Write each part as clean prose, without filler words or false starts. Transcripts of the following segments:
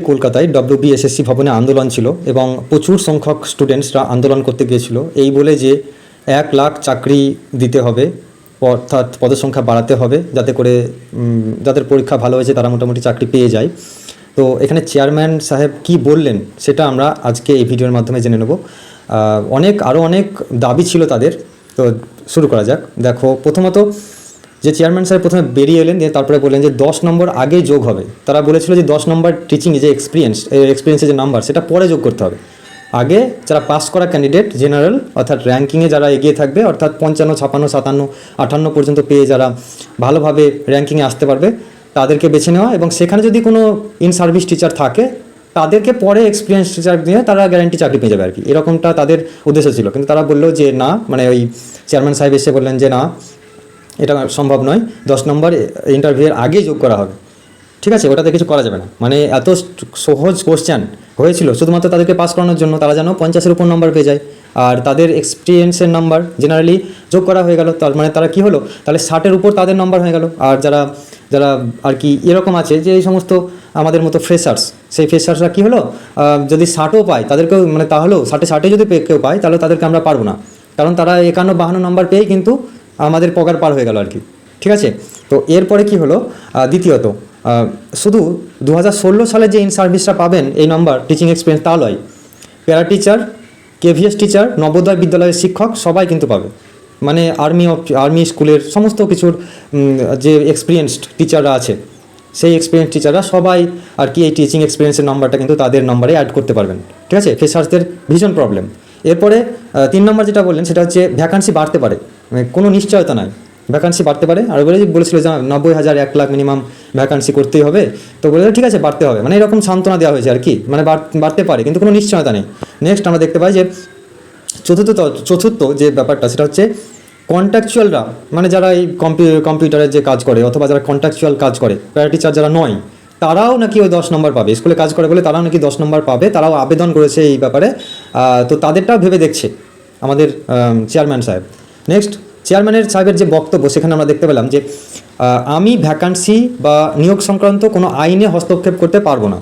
কলকাতায় ডব্লিউবিএসএসসি ভবনে আন্দোলন ছিল এবং প্রচুর সংখ্যক স্টুডেন্টসরা আন্দোলন করতে গিয়েছিল এই বলে যে 1,00,000 চাকরি দিতে হবে, অর্থাৎ পদসংখ্যা বাড়াতে হবে যাতে করে যাদের পরীক্ষা ভালো হয়েছে তারা মোটামুটি চাকরি পেয়ে যায়। তো এখানে চেয়ারম্যান সাহেব কি বললেন সেটা আমরা আজকে এই ভিডিওর মাধ্যমে জেনে নেব। আরও অনেক দাবি ছিল তাদের। তো শুরু করা যাক। দেখো, প্রথমত যে চেয়ারম্যান সাহেব প্রথমে বেরিয়ে এলেন, দিয়ে তারপরে বললেন যে 10 নম্বর আগে যোগ হবে। তারা বলেছিল যে 10 নম্বর টিচিংয়ে যে এক্সপিরিয়েন্সের যে নাম্বার সেটা পরে যোগ করতে হবে। আগে যারা পাস করা ক্যান্ডিডেট জেনারেল অর্থাৎ র্যাঙ্কিংয়ে যারা এগিয়ে থাকবে, অর্থাৎ 55, 56, 57, 58 পর্যন্ত পেয়ে যারা ভালোভাবে র্যাঙ্কিংয়ে আসতে পারবে তাদেরকে বেছে নেওয়া, এবং সেখানে যদি কোনো ইন সার্ভিস টিচার থাকে তাদেরকে পরে এক্সপিরিয়েন্স টিচার দিয়ে তারা গ্যারান্টি চাকরি পেয়ে যাবে আর কি, এরকমটা তাদের উদ্দেশ্য ছিল। কিন্তু তারা বললো যে না, মানে ওই চেয়ারম্যান সাহেব এসে বললেন যে না, এটা সম্ভব নয়, 10 নম্বর ইন্টারভিউয়ের আগেই যোগ করা হবে। ঠিক আছে, ওটাতে কিছু করা যাবে না। মানে এত সহজ কোশ্চেন হয়েছিল শুধুমাত্র তাদেরকে পাস করানোর জন্য, তারা যেন 50-এর উপর নম্বর পেয়ে যায়, আর তাদের এক্সপিরিয়েন্সের নাম্বার জেনারেলি যোগ করা হয়ে গেল। তার মানে তারা কী হলো, তাহলে 60-এর উপর তাদের নম্বর হয়ে গেল। আর যারা যারা আর কি এরকম আছে যে এই সমস্ত আমাদের মতো ফ্রেশার্স, সেই ফ্রেশার্সরা কী হলো, যদি 60ও পায় তাদেরকেও, মানে তাহলেও 60-60 যদি কেউ পায় তাহলে তাদেরকে আমরা পারবো না, কারণ তারা 51-52 নম্বর পেয়েই কিন্তু আমাদের পগার পার হয়ে গেল আর কি। ঠিক আছে, তো এরপরে কি হলো, দ্বিতীয়ত শুধু 2016 সালে যে ইন সার্ভিসটা পাবেন এই নাম্বার টিচিং এক্সপিরিয়েন্স তা নয়, para teacher, KVS teacher, Navodaya বিদ্যালয়ের শিক্ষক সবাই কিন্তু পাবে। মানে আর্মি স্কুলের সমস্ত কিছুর যে এক্সপিরিয়েন্সড টিচাররা আছে সেই এক্সপিরিয়েন্স টিচাররা সবাই আর কি এই টিচিং এক্সপিরিয়েন্সের নাম্বারটা কিন্তু তাদের নাম্বারে অ্যাড করতে পারবেন। ঠিক আছে, ফ্রেশার্সদের ভীষণ প্রবলেম। এরপরে 3 নম্বর যেটা বললেন সেটা হচ্ছে ভ্যাকান্সি বাড়তে পারে, মানে কোনো নিশ্চয়তা নাই, ভ্যাকান্সি বাড়তে পারে। আর বলেছিল যে 90,000 1,00,000 মিনিমাম ভ্যাকান্সি করতেই হবে। তো বলে ঠিক আছে বাড়তে হবে, মানে এরকম সান্ত্বনা দেওয়া হয়েছে আর কি, মানে বাড়তে পারে কিন্তু কোনো নিশ্চয়তা নেই। নেক্সট আমরা দেখতে পাই যে চতুর্থ যে ব্যাপারটা সেটা হচ্ছে কন্ট্রাকচুয়ালরা, মানে যারা এই কম্পিউটারের যে কাজ করে অথবা যারা কন্ট্রাকচুয়াল কাজ করে, প্যারা টিচার যারা নয়, তারাও নাকি ওই 10 নম্বর পাবে। স্কুলে কাজ করে বলে তারাও নাকি 10 নম্বর পাবে, তারাও আবেদন করেছে এই ব্যাপারে। তো তাদেরটাও ভেবে দেখছে আমাদের চেয়ারম্যান সাহেব। নেক্সট চেয়ারম্যানের সাহেবের যে বক্তব্য সেখানে আমরা দেখতে পেলাম যে আমি ভ্যাকান্সি বা নিয়োগ সংক্রান্ত কোনো আইনে হস্তক্ষেপ করতে পারবো না।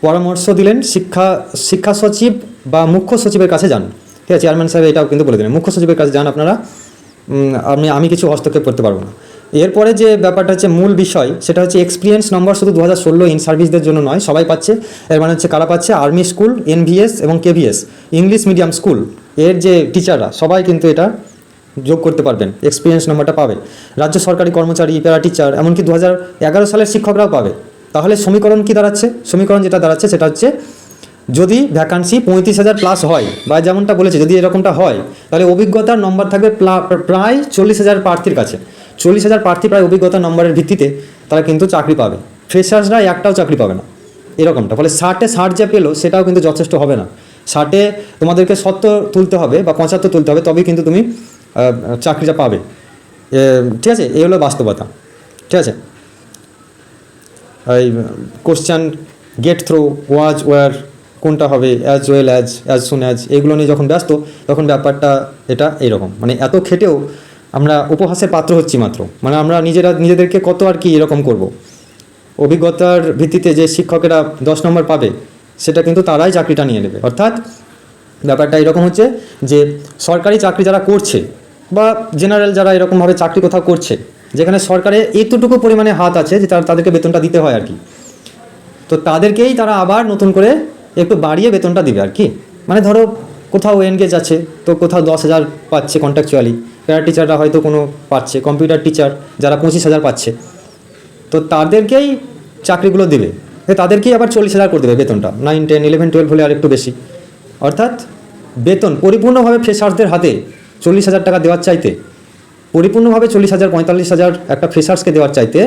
পরামর্শ দিলেন শিক্ষা সচিব বা মুখ্য সচিবের কাছে যান। ঠিক আছে, চেয়ারম্যান সাহেব এটাও কিন্তু বলে দিলেন মুখ্য সচিবের কাছে যান আপনারা, আমি কিছু হস্তক্ষেপ করতে পারবো না। এরপরে যে ব্যাপারটা হচ্ছে মূল বিষয় সেটা হচ্ছে এক্সপিরিয়েন্স নম্বর শুধু 2016 ইন সার্ভিসদের জন্য নয়, সবাই পাচ্ছে। এর মানে হচ্ছে কারা পাচ্ছে, আর্মি স্কুল, এনভিএস এবং কেভিএস, ইংলিশ মিডিয়াম স্কুল এর যে টিচাররা সবাই কিন্তু এটা যোগ করতে পারবেন, এক্সপিরিয়েন্স নম্বরটা পাবে। রাজ্য সরকারি কর্মচারী, প্যারা টিচার, এমনকি 2011 সালের শিক্ষকরাও পাবে। তাহলে সমীকরণ কি দাঁড়াচ্ছে, সমীকরণ যেটা দাঁড়াচ্ছে সেটা হচ্ছে যদি ভ্যাকান্সি 35,000 প্লাস হয়, বা যেমনটা বলেছে যদি এরকমটা হয়, তাহলে অভিজ্ঞতার নম্বর থাকবে প্রায় 40,000 প্রার্থীর কাছে। 40,000 প্রার্থী প্রায় অভিজ্ঞতার নম্বরের ভিত্তিতে তারা কিন্তু চাকরি পাবে। ফ্রেশার্সরা একটাও চাকরি পাবে না এরকমটা। ফলে 60 যে পেলো সেটাও কিন্তু যথেষ্ট হবে না। 60 তোমাদেরকে 70 তুলতে হবে বা 75 তুলতে হবে, তবেই কিন্তু তুমি চাকরিটা পাবে। ঠিক আছে, এই হলো বাস্তবতা। ঠিক আছে, এই কোশ্চেন গেট থ্রো, ওয়াজ, ওয়ার কোনটা হবে, as well as soon as, এগুলো নিয়ে যখন ব্যস্ত তখন ব্যাপারটা এটা এইরকম। মানে এত খেটেও আমরা উপহাসের পাত্র হচ্ছি মাত্র, মানে আমরা নিজেদেরকে কত আর কি এরকম করব। অভিজ্ঞতার ভিত্তিতে যে শিক্ষকেরা 10 নম্বর পাবে সেটা কিন্তু তারাই চাকরিটা নিয়ে নেবে। অর্থাৎ ব্যাপারটা এরকম হচ্ছে যে সরকারি চাকরি যারা করছে বা জেনারেল যারা এরকমভাবে চাকরি কোথাও করছে যেখানে সরকারে এতটুকু পরিমাণে হাত আছে যে তাদেরকে বেতনটা দিতে হয় আর কি, তো তাদেরকেই তারা আবার নতুন করে একটু বাড়িয়ে বেতনটা দিবে আর কি। মানে ধরো কোথাও এনগেজ আছে তো কোথাও 10,000 পাচ্ছে কন্ট্রাকচুয়ালি, প্যারা টিচাররা হয়তো কোনো পাচ্ছে, কম্পিউটার টিচার যারা 25,000 পাচ্ছে, তো তাদেরকেই চাকরিগুলো দেবে, তাদেরকেই আবার 40,000 করে দেবে বেতনটা, 9, 10, 11, 12 হলে আর একটু বেশি। অর্থাৎ বেতন পরিপূর্ণভাবে ফ্রেশার্সদের হাতে 40,000 টাকা দেওয়ার চাইতে, পরিপূর্ণভাবে 40,000, 45,000 একটা ফ্রেশার্সকে দেওয়ার চাইতে